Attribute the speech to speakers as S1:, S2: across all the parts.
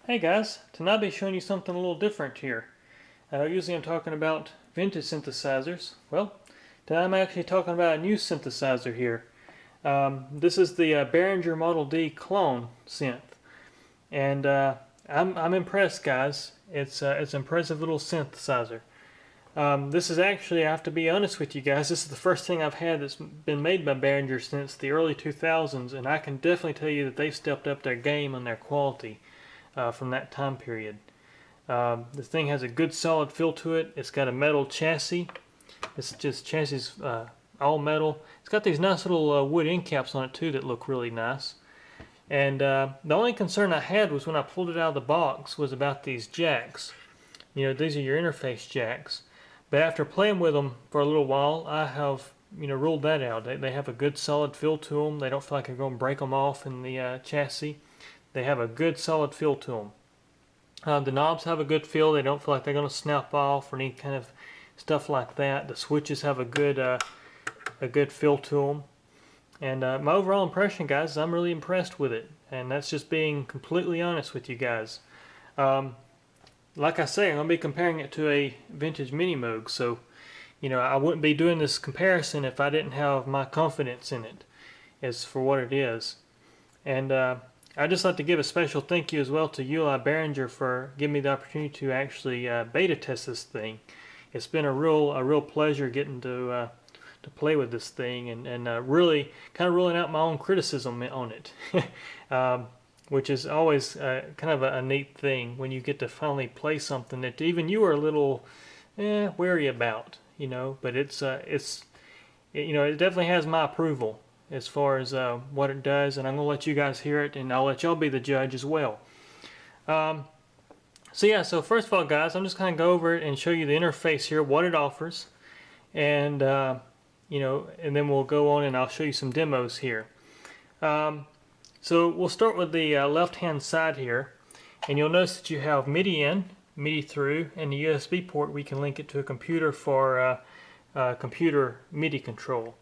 S1: Hey guys, tonight I'll be showing you something a little different here. Usually I'm talking about vintage synthesizers. Well, today I'm actually talking about a new synthesizer here. This is the Behringer Model D clone synth. And I'm impressed, guys. It's an impressive little synthesizer. This is actually, I have to be honest with you guys, this is the first thing I've had that's been made by Behringer since the early 2000s, and I can definitely tell you that they've stepped up their game on their quality from that time period. The thing has a good solid feel to it. It's got a metal chassis. It's just chassis all metal. It's got these nice little wood end caps on it too that look really nice. And the only concern I had was when I pulled it out of the box was about these jacks. You know, these are your interface jacks. But after playing with them for a little while, I have ruled that out. They have a good solid feel to them. They don't feel like they're going to break them off in the chassis. They have a good solid feel to them. The knobs have a good feel. They don't feel like they're going to snap off or any kind of stuff like that. The switches have a good feel to them. And my overall impression, guys, I'm really impressed with it. And that's just being completely honest with you guys. Like I say, I'm going to be comparing it to a vintage Minimoog. So, I wouldn't be doing this comparison if I didn't have my confidence in it as for what it is. And I'd just like to give a special thank you as well to Uli Behringer for giving me the opportunity to actually beta test this thing. It's been a real pleasure getting to play with this thing and really kind of ruling out my own criticism on it, which is always kind of a neat thing when you get to finally play something that even you are a little wary about, But it definitely has my approval as far as what it does, and I'm going to let you guys hear it, and I'll let y'all be the judge as well. So first of all, guys, I'm just going to go over it and show you the interface here, what it offers, and and then we'll go on and I'll show you some demos here. So we'll start with the left-hand side here, and you'll notice that you have MIDI in, MIDI through, and the USB port. We can link it to a computer for computer MIDI control.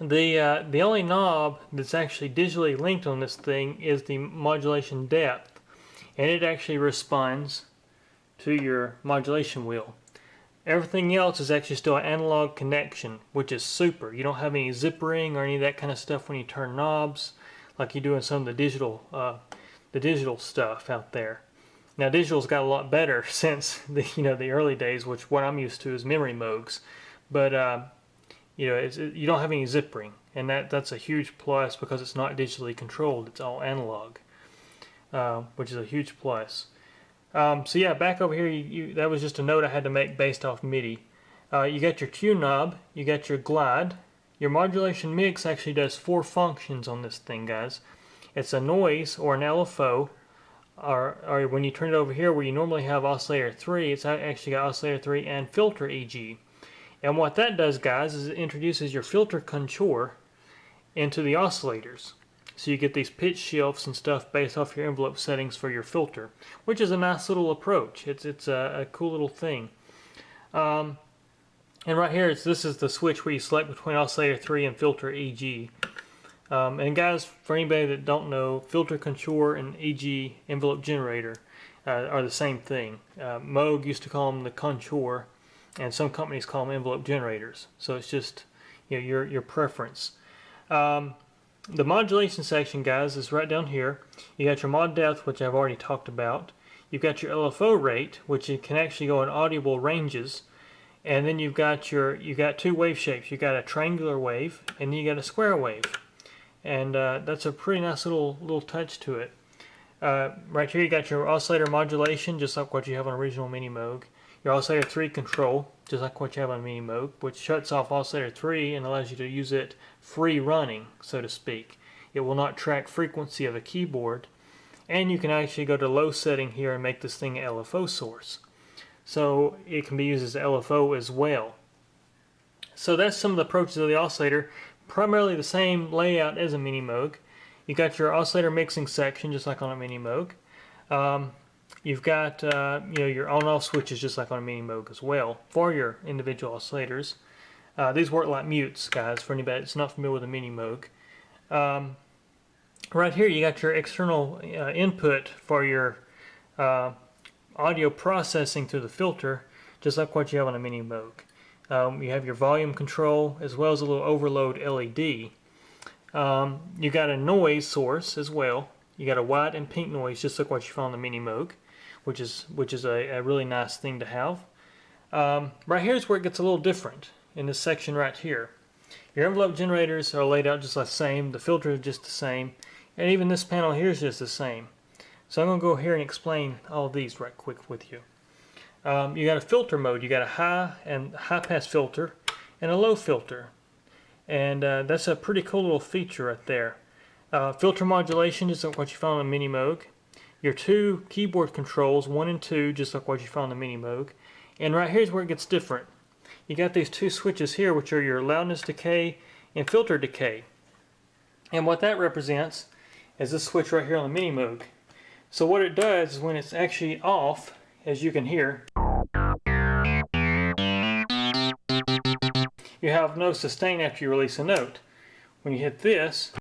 S1: The only knob that's actually digitally linked on this thing is the Modulation Depth, and it actually responds to your modulation wheel. Everything else is actually still an analog connection, which is super. You don't have any zippering or any of that kind of stuff when you turn knobs like you do in some of the digital stuff out there. Now digital's got a lot better since the early days, which what I'm used to is memory moogs, but you don't have any zippering, and that's a huge plus because it's not digitally controlled. It's all analog, which is a huge plus. So yeah, back over here, that was just a note I had to make based off MIDI. You got your Q knob, you got your glide. Your modulation mix actually does 4 functions on this thing, guys. It's a noise or an LFO, or when you turn it over here where you normally have Oscillator 3, it's actually got Oscillator 3 and filter EG. And what that does, guys, is it introduces your filter contour into the oscillators. So you get these pitch shifts and stuff based off your envelope settings for your filter, which is a nice little approach. It's a cool little thing. And right here, this is the switch where you select between Oscillator 3 and filter EG. And guys, for anybody that don't know, filter contour and EG envelope generator are the same thing. Moog used to call them the contour, and some companies call them envelope generators. So it's just your preference. The modulation section, guys, is right down here. You got your mod depth, which I've already talked about. You've got your LFO rate, which it can actually go in audible ranges. And then you've got 2 wave shapes. You've got a triangular wave, and then you got a square wave. And that's a pretty nice little touch to it. Right here you got your oscillator modulation, just like what you have on original Minimoog. Your Oscillator 3 control, just like what you have on Minimoog, which shuts off Oscillator 3 and allows you to use it free running, so to speak. It will not track frequency of a keyboard. And you can actually go to low setting here and make this thing an LFO source. So it can be used as LFO as well. So that's some of the approaches of the oscillator. Primarily the same layout as a Minimoog. You got your oscillator mixing section, just like on a Minimoog. You've got your on-off switches just like on a Minimoog as well for your individual oscillators. These work like mutes, guys, for anybody that's not familiar with a Minimoog. right here you got your external input for your audio processing through the filter, just like what you have on a Minimoog. You have your volume control as well as a little overload LED. You got a noise source as well. You got a white and pink noise, just like what you found on the Minimoog, which is a really nice thing to have. Right here is where it gets a little different in this section right here. Your envelope generators are laid out just the same. The filter is just the same, and even this panel here is just the same. So I'm going to go here and explain all of these right quick with you. You got a filter mode. You got a high pass filter and a low filter, and that's a pretty cool little feature right there. Filter modulation, just like what you found on Minimoog. Your two keyboard controls, 1 and 2, just like what you found on the Minimoog. And right here's where it gets different. You got these two switches here, which are your loudness decay and filter decay. And what that represents is this switch right here on the Minimoog. So what it does is when it's actually off, as you can hear, you have no sustain after you release a note. When you hit this,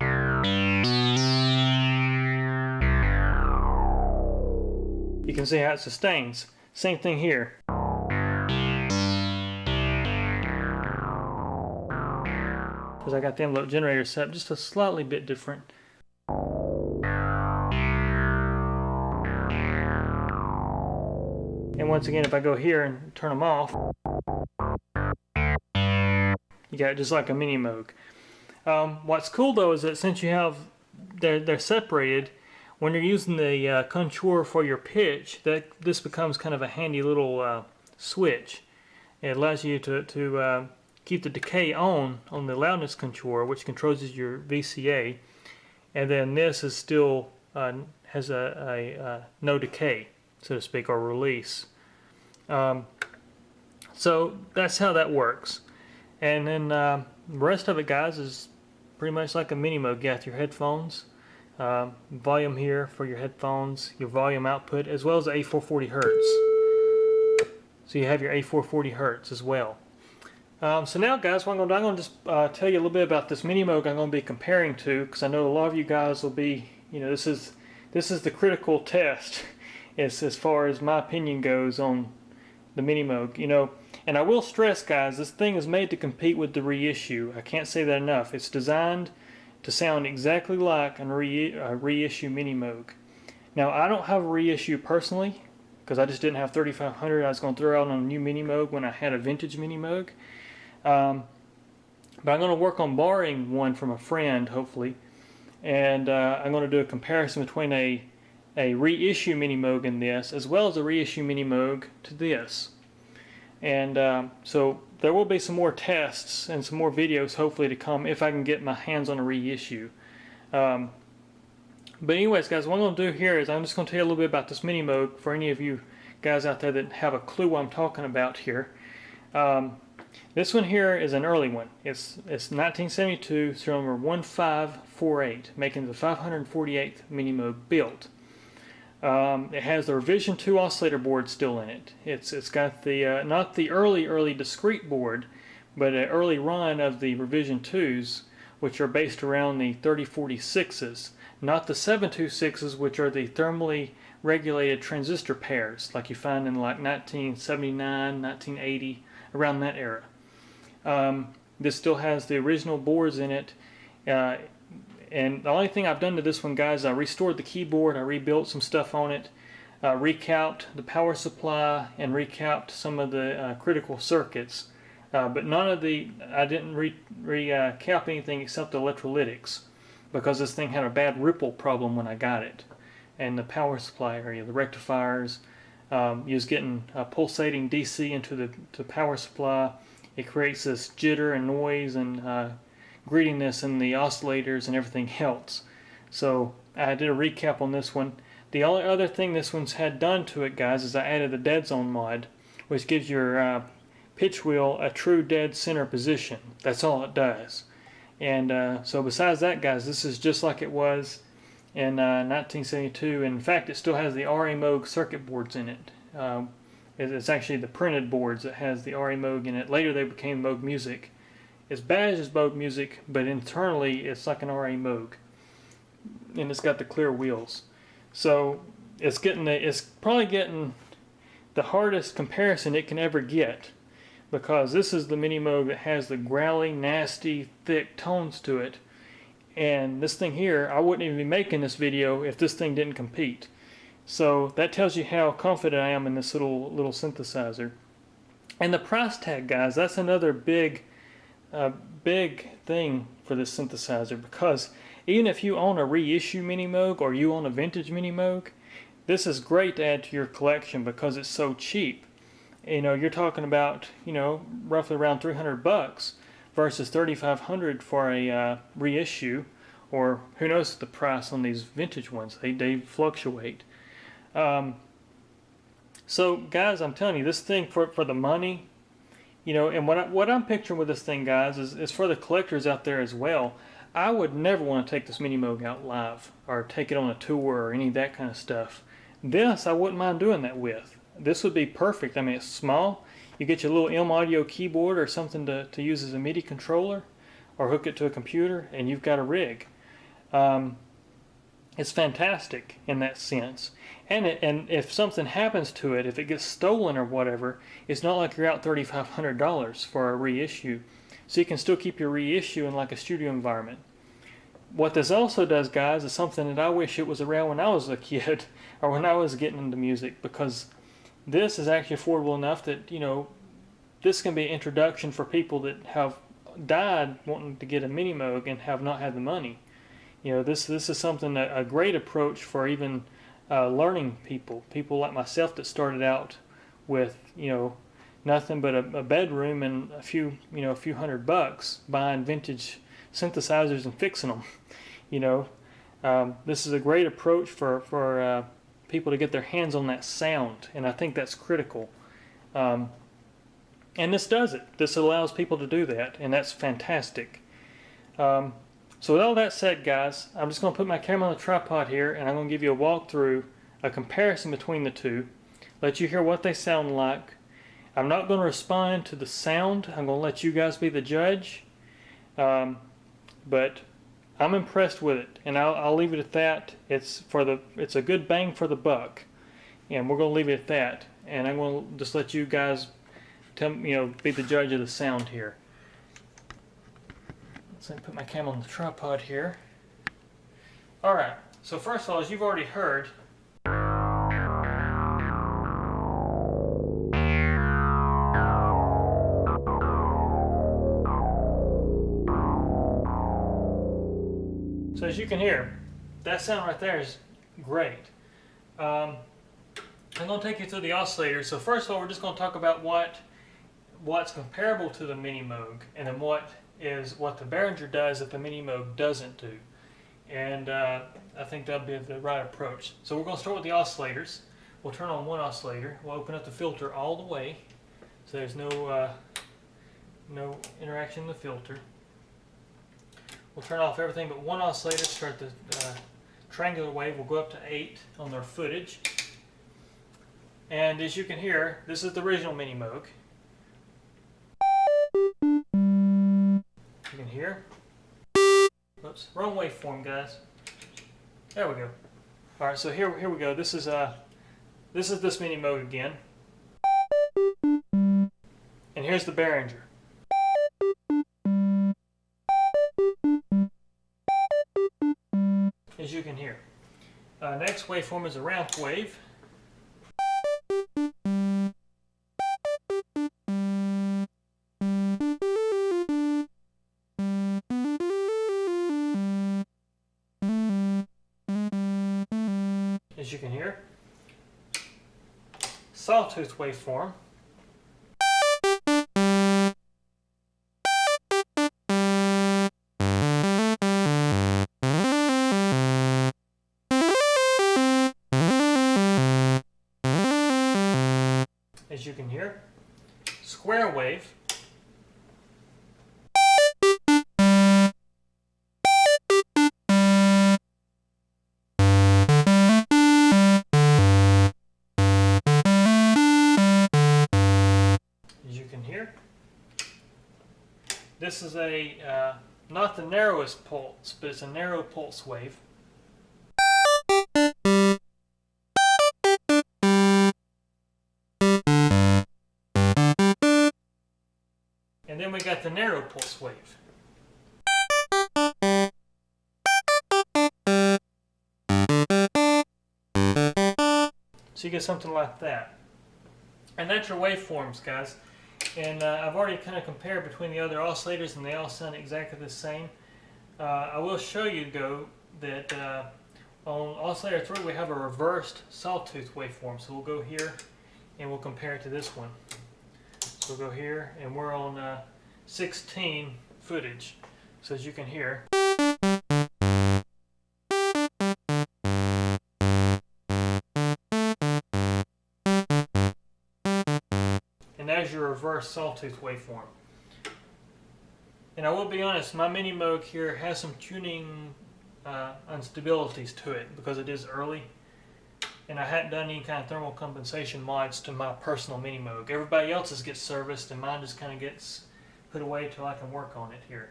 S1: you can see how it sustains. Same thing here. Because I got the envelope generator set up just a slightly bit different. And once again, if I go here and turn them off, you got it just like a Minimoog. What's cool though is that since you have, they're separated, when you're using the contour for your pitch, this becomes kind of a handy little switch. It allows you to keep the decay on the loudness contour, which controls your VCA, and then this is still has a no decay, so to speak, or release. So that's how that works. And then the rest of it, guys, is pretty much like a Minimoog. You got your headphones, volume here for your headphones, your volume output, as well as the A440 Hertz. So you have your A440 Hertz as well. So now, guys, what I'm going to just tell you a little bit about this Minimoog I'm going to be comparing to, because I know a lot of you guys will be, this is the critical test as far as my opinion goes on the Minimoog. And I will stress, guys, this thing is made to compete with the reissue. I can't say that enough. It's designed to sound exactly like a reissue Minimoog. Now, I don't have a reissue personally, because I just didn't have 3500. I was going to throw out on a new Minimoog when I had a vintage Minimoog. But I'm going to work on borrowing one from a friend, hopefully, and I'm going to do a comparison between a reissue Minimoog in this, as well as a reissue Minimoog to this. And so there will be some more tests and some more videos hopefully to come if I can get my hands on a reissue. But anyways, guys, what I'm going to do here is I'm just going to tell you a little bit about this Minimoog for any of you guys out there that have a clue what I'm talking about here. This one here is an early one. It's 1972, serial number 1548, making the 548th Minimoog build. It has the revision 2 oscillator board still in it. It's got the not the early discrete board, but an early run of the revision 2s, which are based around the 3046s, not the 726s, which are the thermally regulated transistor pairs like you find in like 1979, 1980, around that era. This still has the original boards in it, and the only thing I've done to this one, guys, I restored the keyboard, I rebuilt some stuff on it, recapped the power supply, and recapped some of the critical circuits. But I didn't recap anything except the electrolytics, because this thing had a bad ripple problem when I got it. And the power supply area, the rectifiers, you was getting pulsating DC into the power supply. It creates this jitter and noise and greediness in the oscillators and everything else. So I did a recap on this one. The only other thing this one's had done to it, guys, is I added the dead zone mod, which gives your pitch wheel a true dead center position. That's all it does. And so besides that, guys, this is just like it was in 1972. In fact, it still has the RA Moog circuit boards in it. It's actually the printed boards that has the RA Moog in it. Later they became Moog Music. It's badged as Moog Music, but internally it's like an RA Moog. and it's got the clear wheels. So it's probably getting the hardest comparison it can ever get, because this is the Minimoog that has the growly, nasty, thick tones to it. And this thing here, I wouldn't even be making this video if this thing didn't compete. So that tells you how confident I am in this little synthesizer. And the price tag, guys, that's another big thing for this synthesizer, because even if you own a reissue Minimoog or you own a vintage Minimoog, this is great to add to your collection because it's so cheap. You know, you're talking about, you know, roughly around $300 versus $3,500 for a reissue, or who knows the price on these vintage ones. They fluctuate. So guys, I'm telling you, this thing for the money, you know, and what I'm picturing with this thing, guys, is for the collectors out there as well. I would never want to take this Minimoog out live or take it on a tour or any of that kind of stuff. This I wouldn't mind doing that with. This would be perfect. I mean, it's small. You get your little M Audio keyboard or something to use as a MIDI controller, or hook it to a computer, and you've got a rig. It's fantastic in that sense. And if something happens to it, if it gets stolen or whatever, it's not like you're out $3,500 for a reissue. So you can still keep your reissue in like a studio environment. What this also does, guys, is something that I wish it was around when I was a kid or when I was getting into music, because this is actually affordable enough that, you know, this can be an introduction for people that have died wanting to get a Minimoog and have not had the money. You know, this is something, a great approach for even learning people like myself that started out with, you know, nothing but a bedroom and a few $100 buying vintage synthesizers and fixing them. You know, this is a great approach for people to get their hands on that sound, and I think that's critical. And this does it. This allows people to do that, and that's fantastic. So with all that said, guys, I'm just going to put my camera on the tripod here, and I'm going to give you a walkthrough, a comparison between the two, let you hear what they sound like. I'm not going to respond to the sound. I'm going to let you guys be the judge. But I'm impressed with it, and I'll leave it at that. It's a good bang for the buck, and we're going to leave it at that. And I'm going to just let you guys be the judge of the sound here. So let me put my camera on the tripod here. Alright, so first of all, as you've already heard, so as you can hear, that sound right there is great. I'm going to take you through the oscillators. So first of all, we're just going to talk about what's comparable to the Minimoog, and then what the Behringer does that the Minimoog doesn't do. And I think that'll be the right approach. So we're going to start with the oscillators. We'll turn on one oscillator. We'll open up the filter all the way, so there's no interaction in the filter. We'll turn off everything but one oscillator. Start the triangular wave. We'll go up to 8 on their footage. And as you can hear, this is the original Minimoog. You can hear. Oops, wrong waveform, guys. There we go. All right, so here we go. This is this Minimoog again, and here's the Behringer. As you can hear. Next waveform is a ramp wave. As you can hear. Sawtooth waveform. As you can hear. Square wave. This is not the narrowest pulse, but it's a narrow pulse wave. got the narrow pulse wave. So you get something like that. And that's your waveforms, guys. And I've already kind of compared between the other oscillators, and they all sound exactly the same. I will show you, though, that on oscillator 3 we have a reversed sawtooth waveform. So we'll go here and we'll compare it to this one. So we'll go here, and we're on 16 footage. So as you can hear, and there's your reverse sawtooth waveform. And I will be honest, my Minimoog here has some tuning instabilities to it because it is early, and I hadn't done any kind of thermal compensation mods to my personal Minimoog. Everybody else's gets serviced, and mine just kind of gets put away till I can work on it here.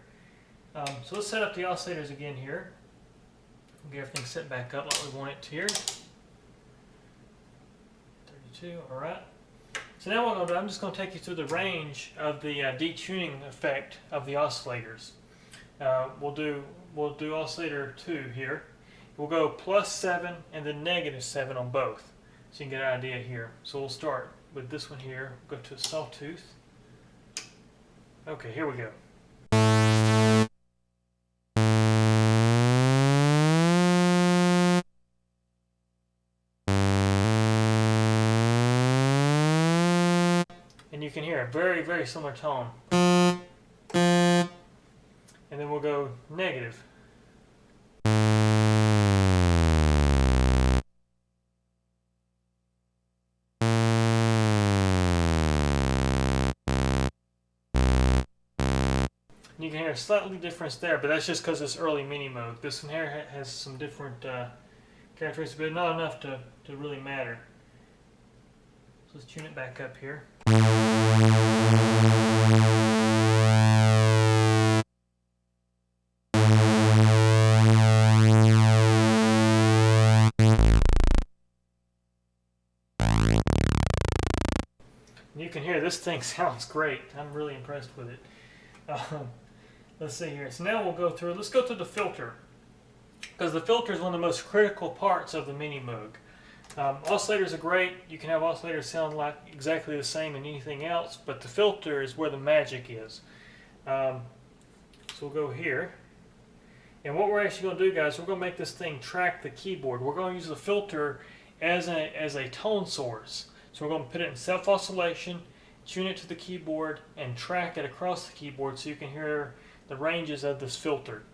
S1: So let's set up the oscillators again here. Get everything set back up like we want it here. 32, all right. So now what I'm going to do, I'm just going to take you through the range of the detuning effect of the oscillators. We'll do oscillator 2 here. We'll go +7 and then -7 on both, so you can get an idea here. So we'll start with this one here. Go to a sawtooth. Okay, here we go. And you can hear a very, very similar tone. And then we'll go negative. And you can hear a slightly difference there, but that's just because it's early Minimoog. This one here has some different characteristics, but not enough to really matter. So let's tune it back up here. You can hear this thing sounds great. I'm really impressed with it. Let's see here. So now let's go through the filter, because the filter is one of the most critical parts of the Minimoog. Oscillators are great. You can have oscillators sound like exactly the same in anything else, but the filter is where the magic is. So we'll go here. And what we're actually going to do, guys, we're going to make this thing track the keyboard. We're going to use the filter as a tone source. So we're going to put it in self-oscillation, tune it to the keyboard, and track it across the keyboard so you can hear the ranges of this filter.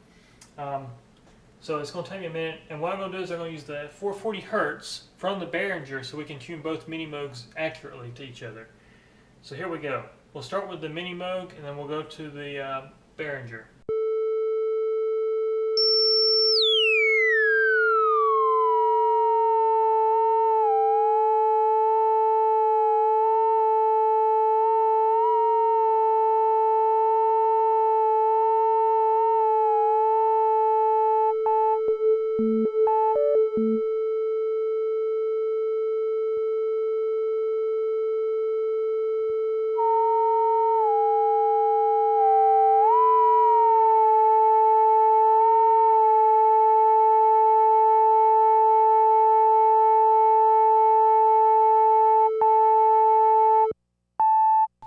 S1: So it's going to take me a minute, and what I'm going to do is I'm going to use the 440 Hertz from the Behringer so we can tune both Minimoogs accurately to each other. So here we go. We'll start with the Minimoog, and then we'll go to the Behringer.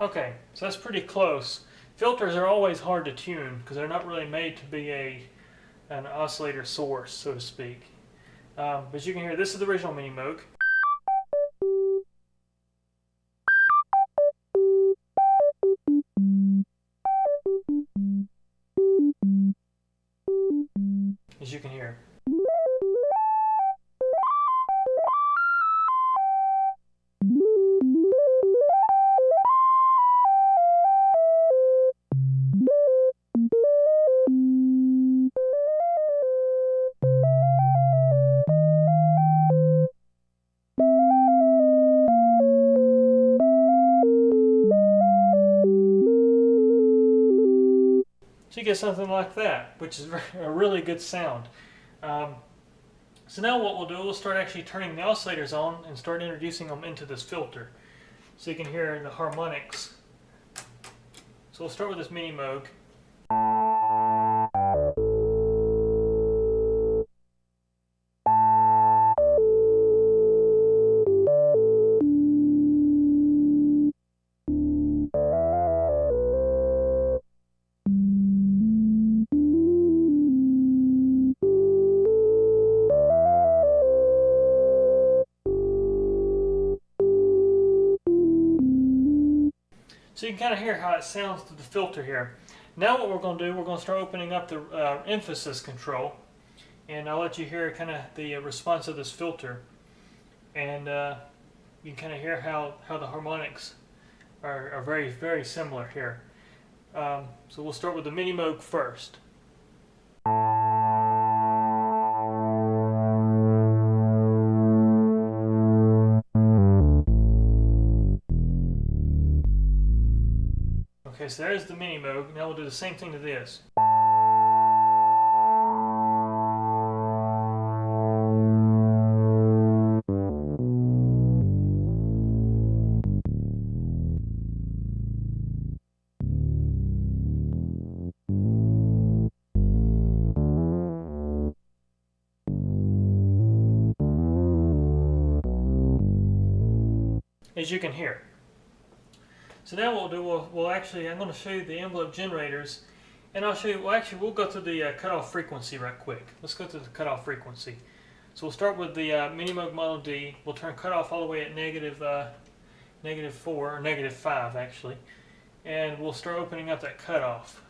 S1: Okay, so that's pretty close. Filters are always hard to tune because they're not really made to be an oscillator source, so to speak. But you can hear this is the original Minimoog. As you can hear. So you get something like that, which is a really good sound. So now what we'll do, we'll start actually turning the oscillators on and start introducing them into this filter. So you can hear the harmonics. So So we'll start with this Minimoog. So you can kind of hear how it sounds through the filter here. Now what we're going to do, we're going to start opening up the emphasis control, and I'll let you hear kind of the response of this filter, and you can kind of hear how the harmonics are very, very similar here. So we'll start with the Minimoog first. Okay, so there's the Minimoog. Now we'll do the same thing to this. As you can hear. So now what we'll do, we'll actually, I'm going to show you the envelope generators, and I'll show you, well actually we'll go through the cutoff frequency right quick. Let's go through the cutoff frequency. So we'll start with the Minimoog Model D. We'll turn cutoff all the way at -4, or -5 actually, and we'll start opening up that cutoff.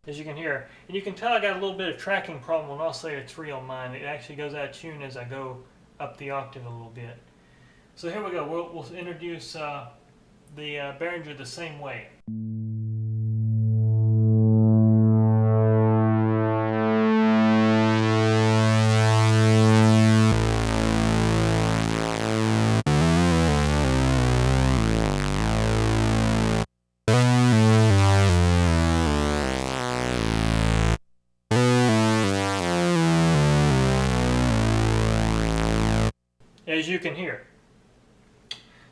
S1: As you can hear, and you can tell I got a little bit of tracking problem on Oscillator 3 on mine. It actually goes out of tune as I go up the octave a little bit. So here we go. We'll introduce the Behringer the same way. As you can hear.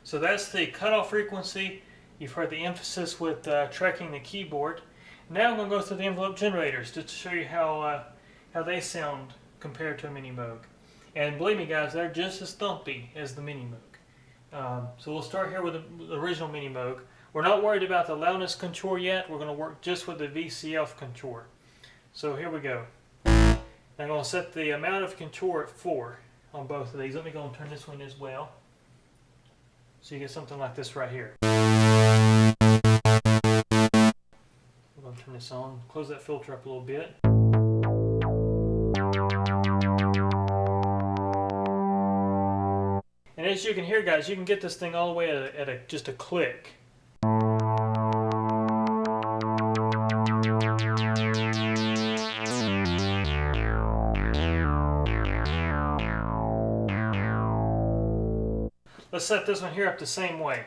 S1: So that's the cutoff frequency. You've heard the emphasis with tracking the keyboard. Now I'm going to go through the envelope generators just to show you how they sound compared to a Minimoog. And believe me guys, they're just as thumpy as the Minimoog. So we'll start here with the original Minimoog. We're not worried about the Loudness Contour yet. We're going to work just with the Vca Contour. So here we go. I'm going to set the amount of contour at 4. On both of these. Let me go and turn this one as well. So you get something like this right here. I'm going to turn this on, close that filter up a little bit. And as you can hear guys, you can get this thing all the way at just a click. Let's set this one here up the same way.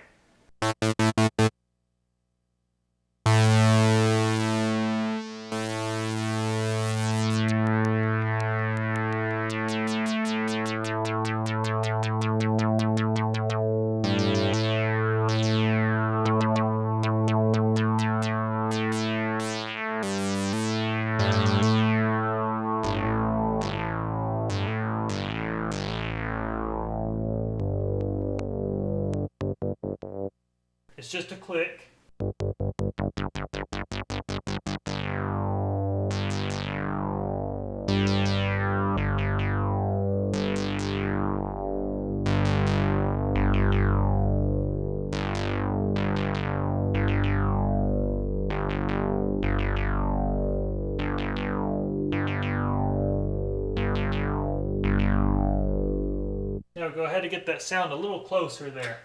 S1: It's just a click. Now go ahead and get that sound a little closer there.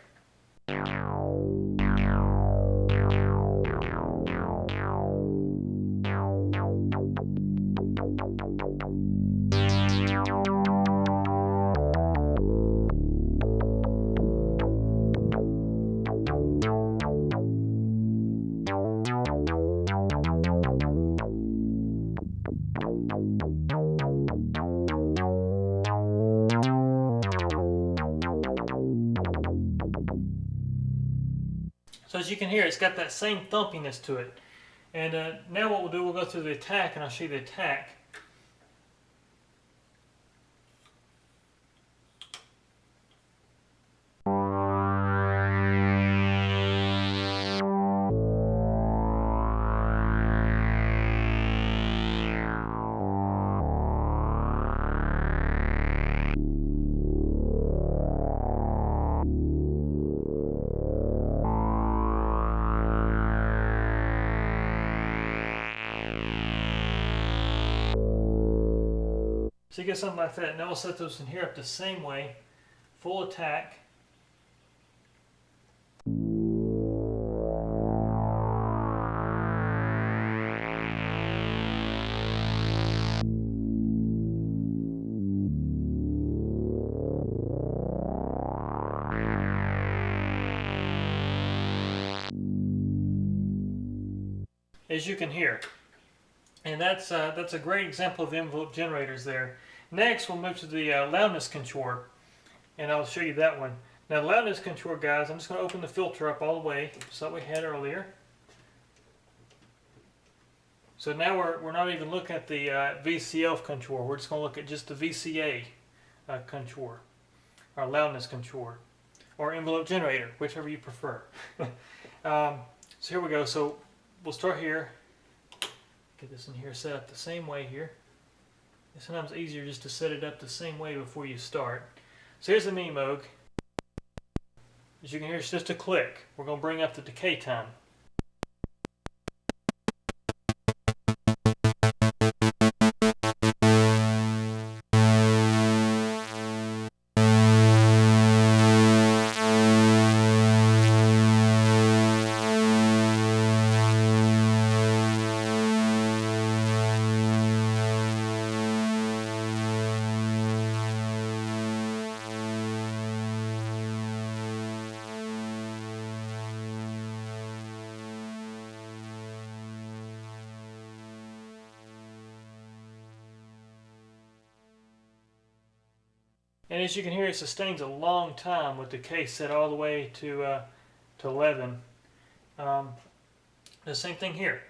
S1: So as you can hear, it's got that same thumpiness to it. And now what we'll do, we'll go through the attack, and I'll show you the attack. So you get something like that. Now we'll set those in here up the same way, full attack. As you can hear. And that's a great example of the envelope generators there. Next, we'll move to the Loudness Contour, and I'll show you that one. Now, Loudness Contour, guys, I'm just going to open the filter up all the way, just like we had earlier. So now we're not even looking at the VCF Contour. We're just going to look at just the VCA Contour, or Loudness Contour, or envelope generator, whichever you prefer. So here we go. So we'll start here. Get this in here set up the same way here. It's sometimes easier just to set it up the same way before you start. So here's the Minimoog. As you can hear, it's just a click. We're going to bring up the decay time. And as you can hear, it sustains a long time with the decay set all the way to 11. The same thing here.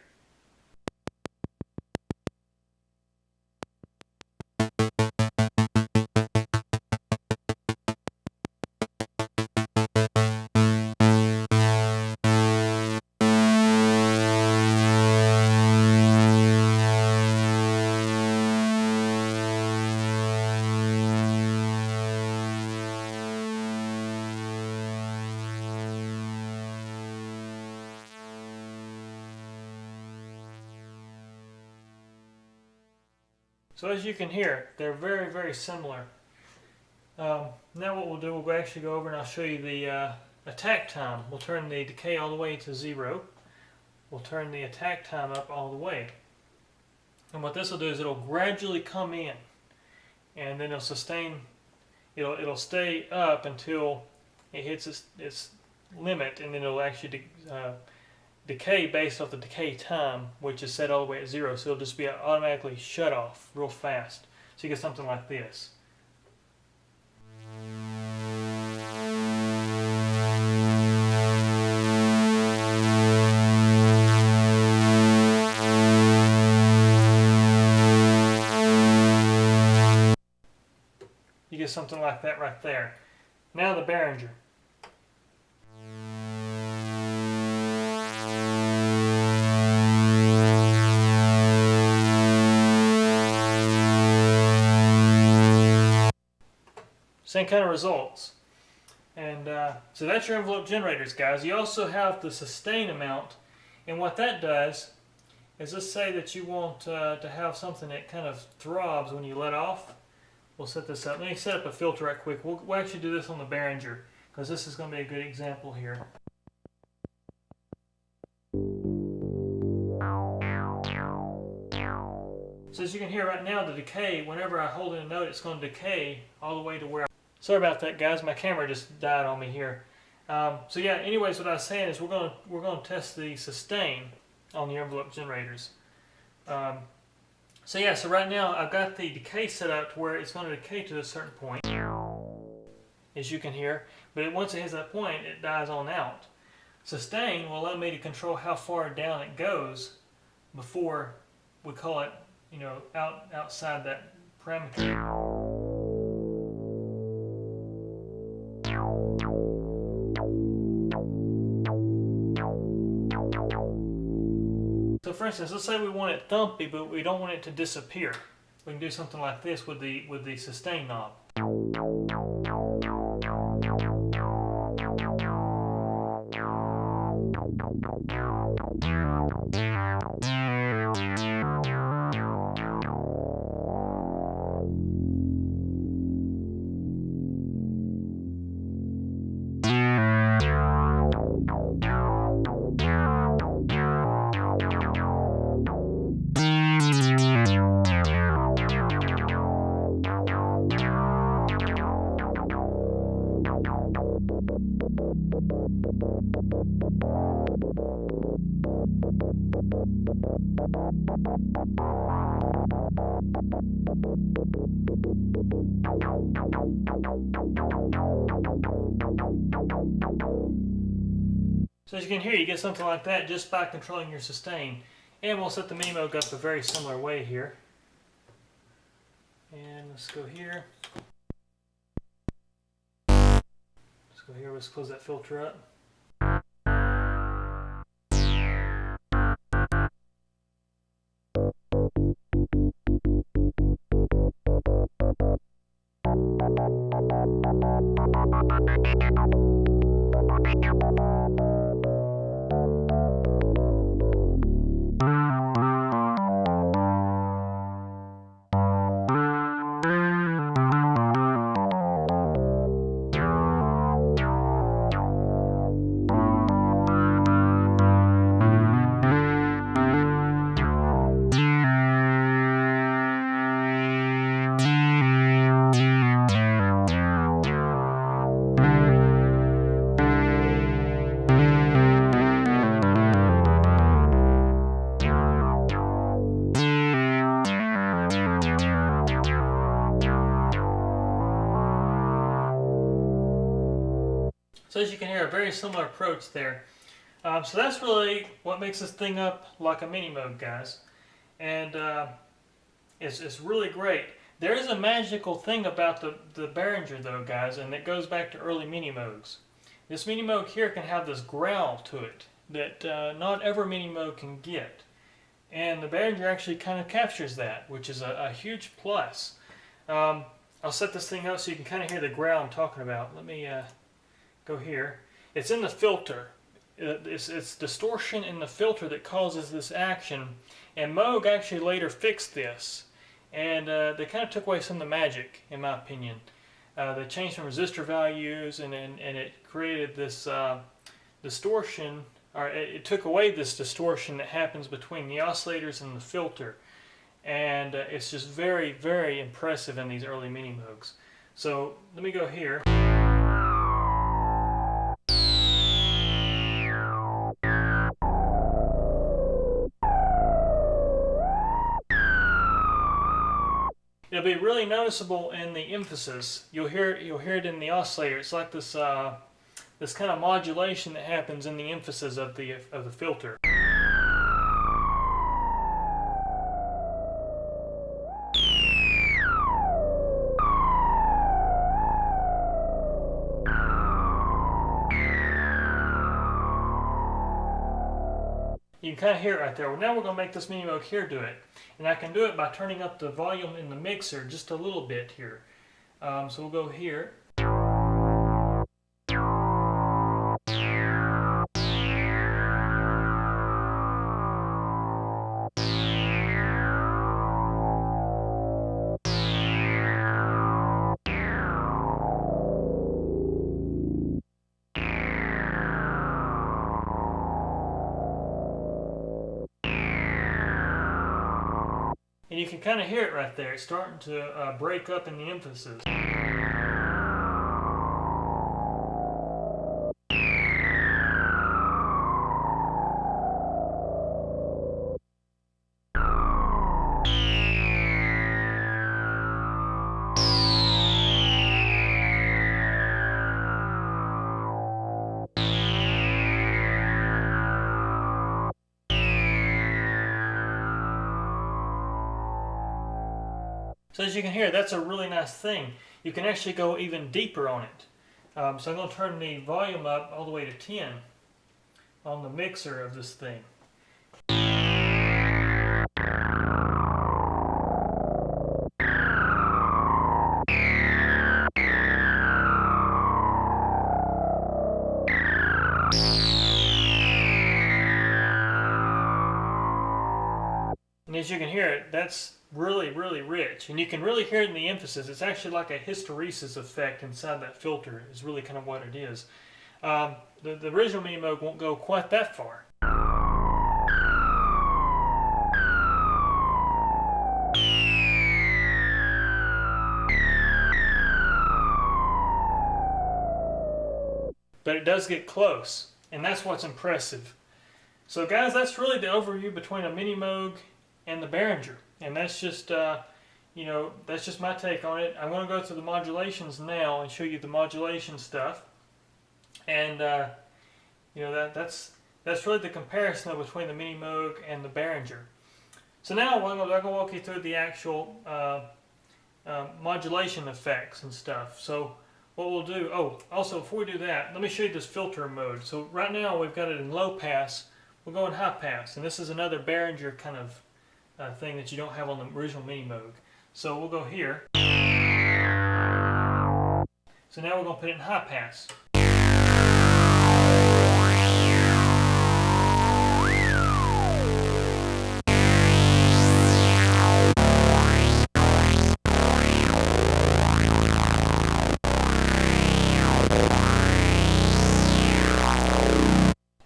S1: So as you can hear, they're very, very similar. Now what we'll do, we'll actually go over and I'll show you the attack time. We'll turn the decay all the way to 0. We'll turn the attack time up all the way. And what this will do is it'll gradually come in, and then it'll sustain, it'll stay up until it hits its limit, and then it'll actually decay based off the decay time, which is set all the way at 0, so it'll just be automatically shut off real fast. So you get something like this. You get something like that right there. Now the Behringer. Same kind of results. And so that's your envelope generators, guys. You also have the sustain amount, and what that does is, let's say that you want to have something that kind of throbs when you let off. We'll set this up. Let me set up a filter right quick. We'll actually do this on the Behringer, because this is going to be a good example here. So as you can hear right now, the decay, whenever I hold in a note, it's going to decay all the way to where Sorry about that, guys. My camera just died on me here. So yeah, anyways, what I was saying is we're going to test the sustain on the envelope generators. So yeah, so right now I've got the decay set up to where it's going to decay to a certain point, as you can hear. But once it hits that point, it dies on out. sustain will allow me to control how far down it goes before we call it, you know, outside that parameter. So for instance, let's say we want it thumpy, but we don't want it to disappear. We can do something like this with the sustain knob. So as you can hear, you get something like that just by controlling your sustain. And we'll set the Minimoog up a very similar way here. And let's go here. Let's go here, let's close that filter up. So as you can hear, a very similar approach there. So that's really what makes this thing up like a Minimoog, guys. And it's really great. There is a magical thing about the Behringer though, guys, and it goes back to early Minimoogs. This Minimoog here can have this growl to it that not every Minimoog can get. And the Behringer actually kind of captures that, which is a huge plus. I'll set this thing up so you can kind of hear the growl I'm talking about. Let me go here. It's in the filter. It's distortion in the filter that causes this action, and Moog actually later fixed this, and they kind of took away some of the magic, in my opinion. They changed some resistor values, and it created this distortion, or it took away this distortion that happens between the oscillators and the filter, and it's just very, very impressive in these early Minimoogs. So let me go here. It'll be really noticeable in the emphasis. You'll hear it in the oscillator. It's like this this kind of modulation that happens in the emphasis of the filter. You can kind of hear it right there. Well, now we're going to make this Minimoog here do it. And I can do it by turning up the volume in the mixer just a little bit here. So we'll go here. And you can kind of hear it right there. It's starting to break up in the emphasis. So as you can hear, that's a really nice thing. You can actually go even deeper on it. So I'm going to turn the volume up all the way to 10 on the mixer of this thing. And as you can hear it, that's really, really rich. And you can really hear it in the emphasis. It's actually like a hysteresis effect inside that filter is really kind of what it is. The original Minimoog won't go quite that far. But it does get close, and that's what's impressive. So guys, that's really the overview between a Minimoog and the Behringer, and that's just you know, that's just my take on it. I'm going to go through the modulations now and show you the modulation stuff, and you know, that's really the comparison between the Minimoog and the Behringer. So now I'm going to walk you through the actual modulation effects and stuff. So what we'll do, oh, also before we do that, let me show you this filter mode. So right now we've got it in low pass. We'll go in high pass, and this is another Behringer kind of thing that you don't have on the original Minimoog. So we'll go here. So now we're going to put it in high pass.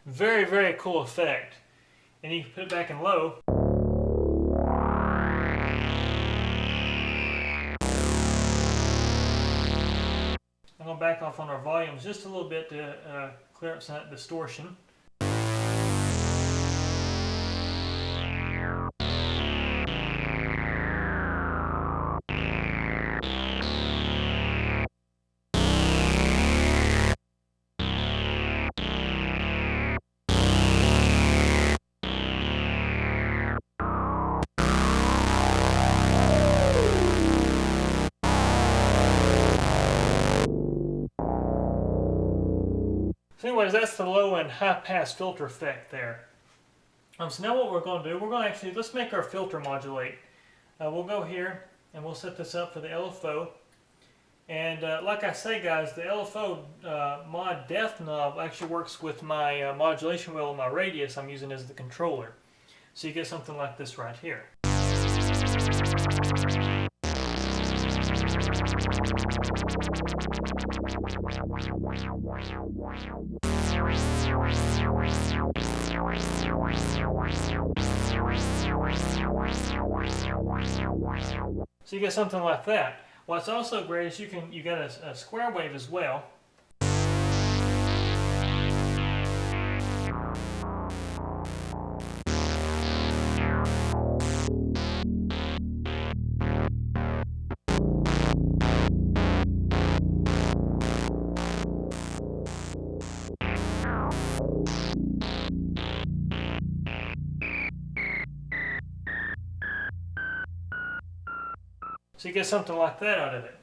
S1: Very, very cool effect. And you can put it back in low. I'm going to back off on our volumes just a little bit to clear up some of that distortion. So anyways, that's the low and high pass filter effect there. So now what we're going to do, we're going to actually, let's make our filter modulate. We'll go here and we'll set this up for the LFO. And like I say guys, the LFO mod depth knob actually works with my modulation wheel and my radius I'm using as the controller. So you get something like this right here. So you get something like that. What's also great is you got a square wave as well. So you get something like that out of it.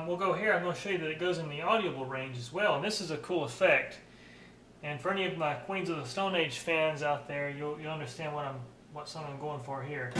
S1: We'll go here. I'm going to show you that it goes in the audible range as well, and this is a cool effect. And for any of my Queens of the Stone Age fans out there, you'll understand what song I'm going for here.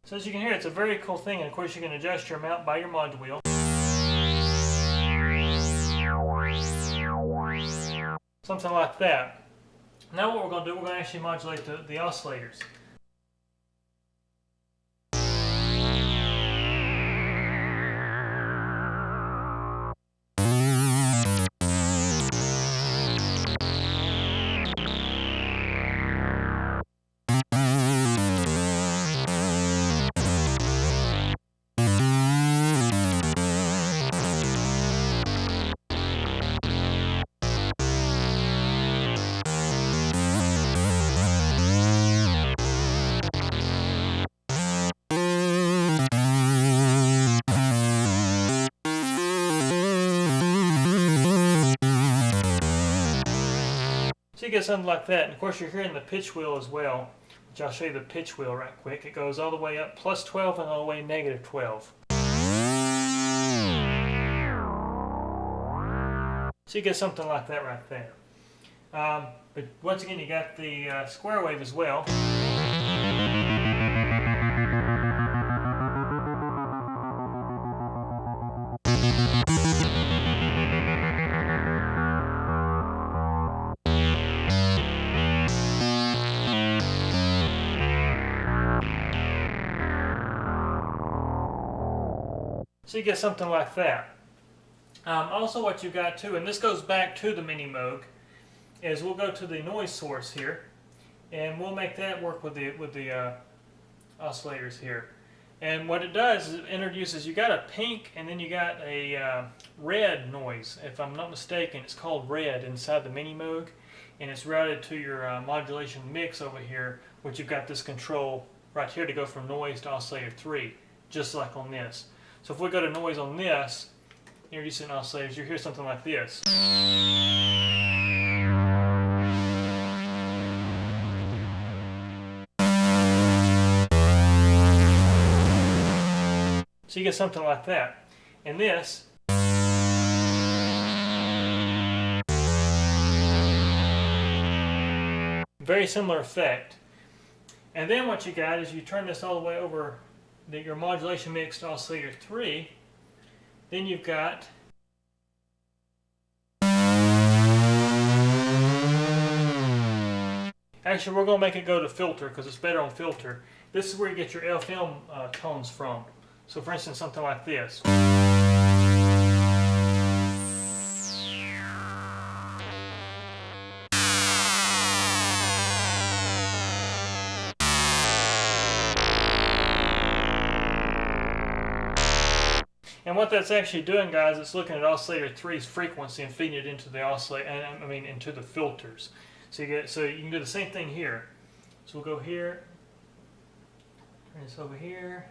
S1: So as you can hear, it's a very cool thing, and of course you can adjust your amount by your mod wheel. Something like that. Now what we're going to do, we're going to actually modulate the oscillators. So you get something like that. And of course you're hearing the pitch wheel as well, which I'll show you the pitch wheel right quick. It goes all the way up plus 12 and all the way negative 12. So you get something like that right there. But once again, you got the square wave as well. So you get something like that. Also what you got too, and this goes back to the Minimoog, is we'll go to the noise source here, and we'll make that work with the oscillators here. And what it does is it introduces, you got a pink and then you got a red noise. If I'm not mistaken, it's called red inside the Minimoog, and it's routed to your modulation mix over here, which you've got this control right here to go from noise to oscillator 3, just like on this. So if we go to noise on this, introducing oscillators, you hear something like this. So you get something like that. And this, very similar effect. And then what you got is you turn this all the way over your modulation mix to oscillator 3. Then you've got actually we're going to make it go to filter because it's better on filter. This is where you get your FM tones from. So for instance, something like this. And what that's actually doing, guys, it's looking at oscillator 3's frequency and feeding it into the oscillator, into the filters. So you can do the same thing here. So we'll go here, turn this over here.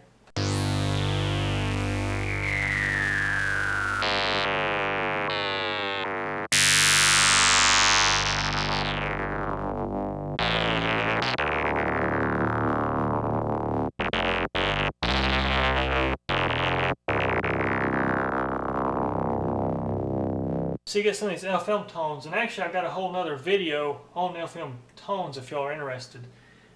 S1: So you get some of these FM tones, and actually I've got a whole nother video on FM tones if y'all are interested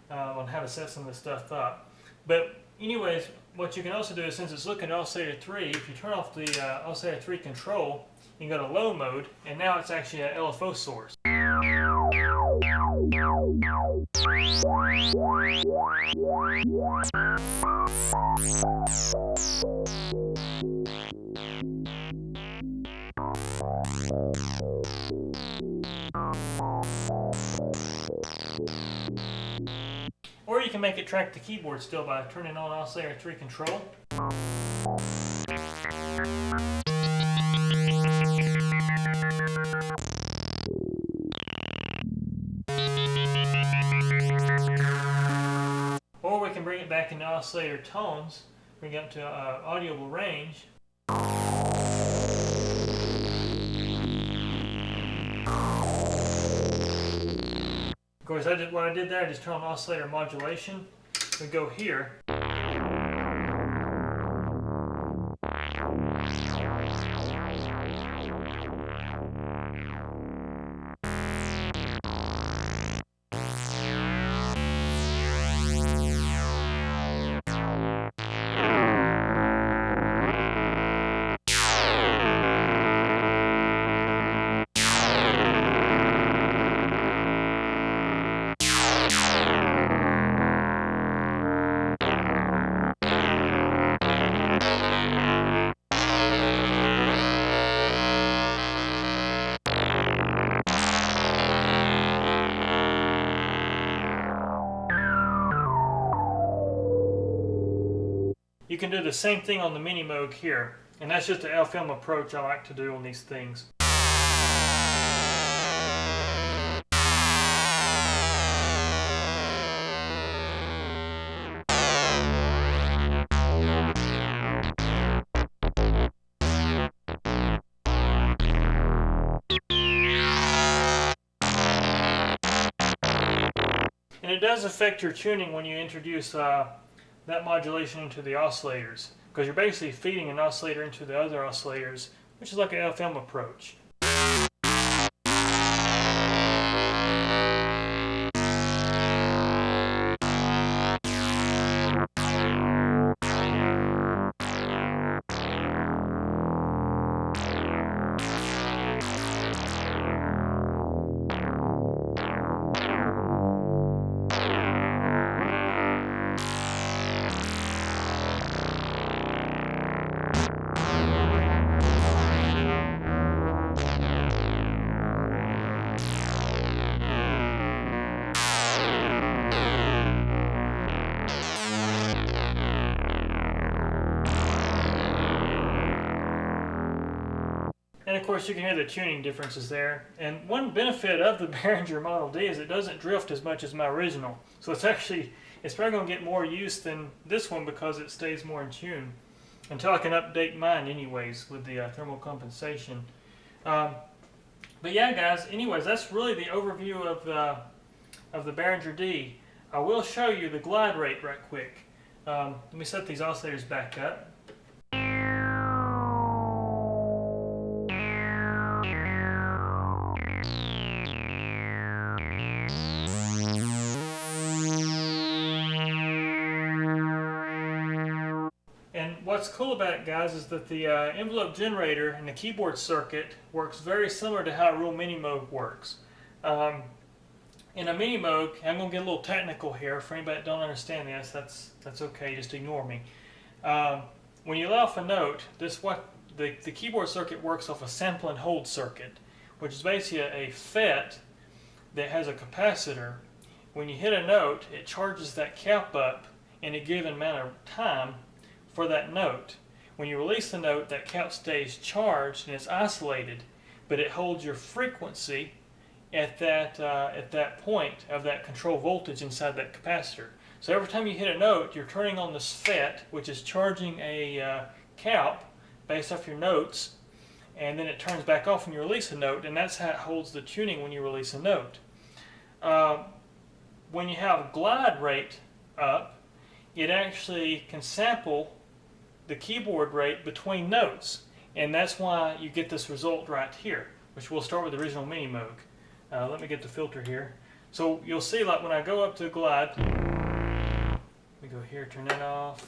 S1: on how to set some of this stuff up. But anyways, what you can also do is, since it's looking at oscillator 3, if you turn off the oscillator 3 control, you can go to low mode, and now it's actually an LFO source. Or you can make it track the keyboard still by turning on oscillator 3 control. Or we can bring it back into oscillator tones, bring it up to audible range. Of course, what I did there, I just turned on oscillator modulation. We go here. You can do the same thing on the Minimoog here, and that's just the FM approach I like to do on these things. And it does affect your tuning when you introduce that modulation into the oscillators, because you're basically feeding an oscillator into the other oscillators, which is like an FM approach. And of course you can hear the tuning differences there. And one benefit of the Behringer Model D is it doesn't drift as much as my original. So it's probably going to get more use than this one because it stays more in tune. Until I can update mine anyways with the thermal compensation. But yeah guys, anyways, that's really the overview of the Behringer D. I will show you the glide rate right quick. Let me set these oscillators back up. What's cool about it, guys, is that the envelope generator and the keyboard circuit works very similar to how a real Minimoog works. In a Minimoog, I'm going to get a little technical here. For anybody that don't understand this, that's okay. Just ignore me. When you let off a note, the keyboard circuit works off a sample and hold circuit, which is basically a FET that has a capacitor. When you hit a note, it charges that cap up in a given amount of time for that note. When you release the note, that cap stays charged and it's isolated, but it holds your frequency at that point of that control voltage inside that capacitor. So every time you hit a note, you're turning on this FET, which is charging a cap based off your notes, and then it turns back off when you release a note, and that's how it holds the tuning when you release a note. When you have glide rate up, it actually can sample the keyboard rate between notes, and that's why you get this result right here, which we'll start with the original Minimoog. Let me get the filter here. So you'll see, like when I go up to glide, let me go here, turn that off.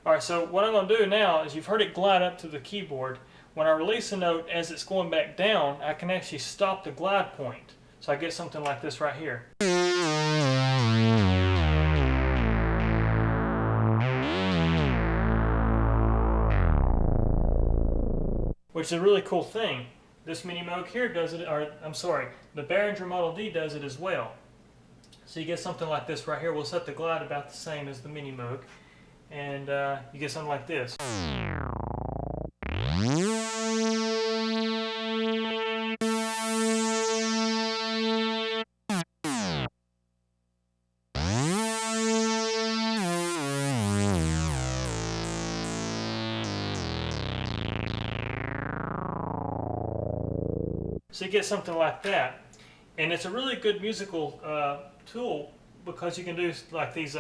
S1: Alright, so what I'm going to do now is, you've heard it glide up to the keyboard. When I release a note as it's going back down, I can actually stop the glide point. So I get something like this right here. Which is a really cool thing. This Minimoog here does it, or I'm sorry, the Behringer Model D does it as well. So you get something like this right here. We'll set the glide about the same as the Minimoog, and you get something like this. So you get something like that, and it's a really good musical tool because you can do like these.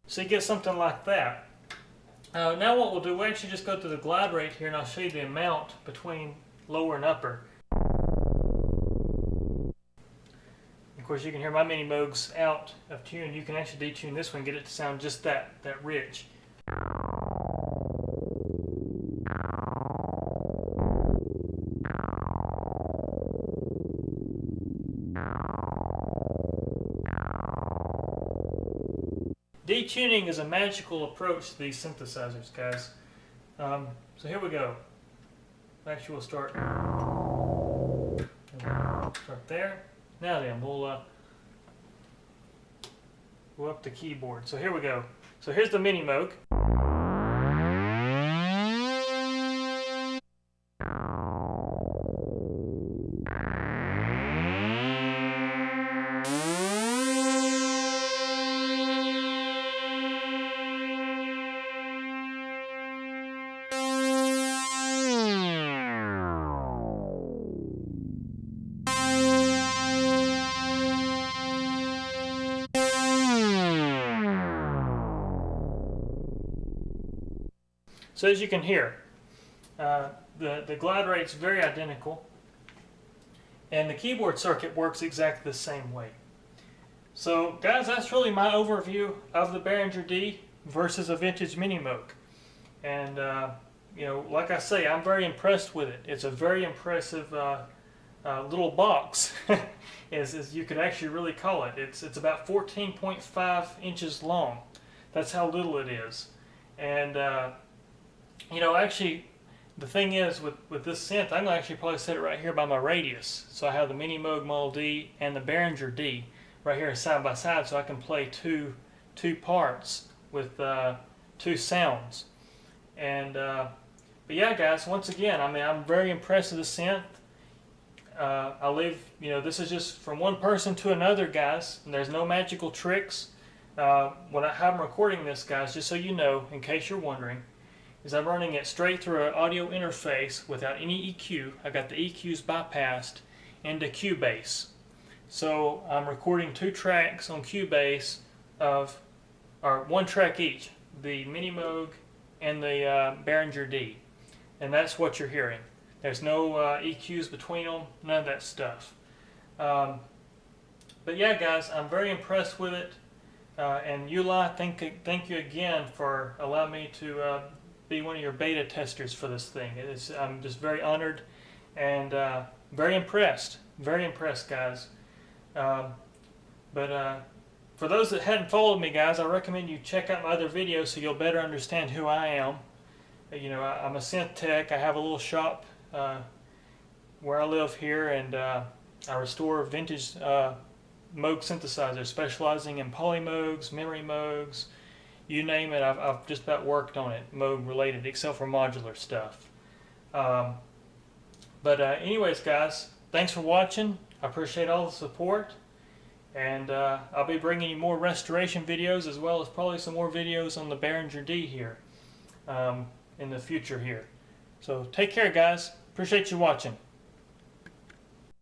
S1: So you get something like that. Now what we'll do, we'll actually just go to the glide rate here, and I'll show you the amount between lower and upper. Of course, you can hear my Minimoog's out of tune. You can actually detune this one and get it to sound just that rich. Detuning is a magical approach to these synthesizers, guys. So here we go. Actually, we'll start there. Now then, we'll go up the keyboard. So here we go. So here's the Minimoog. So as you can hear, the glide rate's very identical, and the keyboard circuit works exactly the same way. So guys, that's really my overview of the Behringer D versus a vintage Minimoog. And you know, like I say, I'm very impressed with it. It's a very impressive little box, as you could actually really call it. It's about 14.5 inches long. That's how little it is. And you know, actually, the thing is with this synth, I'm going to actually probably set it right here by my radius. So I have the Minimoog Model D and the Behringer D right here side by side, so I can play two parts with two sounds. And but yeah, guys, once again, I mean, I'm very impressed with the synth. I'll leave, you know, this is just from one person to another, guys, and there's no magical tricks. How I'm recording this, guys, just so you know, in case you're wondering, is I'm running it straight through an audio interface without any EQ. I got the EQs bypassed into Cubase. So I'm recording 2 tracks on Cubase or 1 track each, the Minimoog and the Behringer D. And that's what you're hearing. There's no EQs between them, none of that stuff. But yeah, guys, I'm very impressed with it. And Uli, thank you again for allowing me to be one of your beta testers for this thing. I'm just very honored and very impressed. Very impressed, guys. But for those that hadn't followed me, guys, I recommend you check out my other videos so you'll better understand who I am. You know, I'm a synth tech. I have a little shop where I live here, and I restore vintage Moog synthesizers, specializing in polymoogs, memory moogs, you name it. I've just about worked on it, Moog related, except for modular stuff. But anyways, guys, thanks for watching. I appreciate all the support, and I'll be bringing you more restoration videos, as well as probably some more videos on the Behringer D here in the future here. So take care, guys. Appreciate you watching.